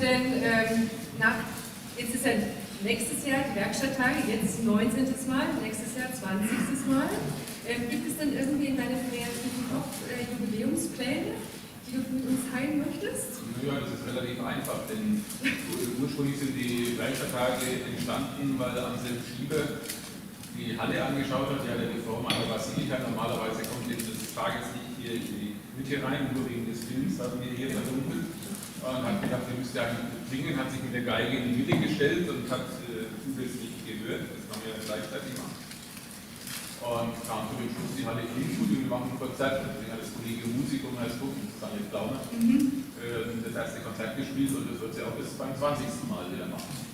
denn jetzt ist ja nächstes Jahr die Werkstatttage, jetzt 19. Mal, nächstes Jahr 20. Mal. Gibt es denn irgendwie in deinem kreativen Kopf Jubiläumspläne, die du mit uns teilen möchtest? Ja, das ist relativ einfach, denn ursprünglich sind die Werkstatttage entstanden, weil Anselm Schieber die Halle angeschaut hat. Die hat ja die Form einer Basilika. Normalerweise kommt jetzt das Tageslicht hier in die Mitte rein, nur wegen des Films hatten wir hier verdunkelt. Und hat gedacht, wir müssten eigentlich klingen, hat sich mit der Geige in die Mitte gestellt und hat zusätzlich gehört. Das haben wir gleichzeitig gemacht. Und kam zu dem Schluss, die Halle klingt gut und wir machen ein Konzert. Deswegen hat das Kollege Musikum als Gruppe, das ist Daniel Plauner, das erste Konzert gespielt und das wird sie auch bis beim 20. Mal wieder machen.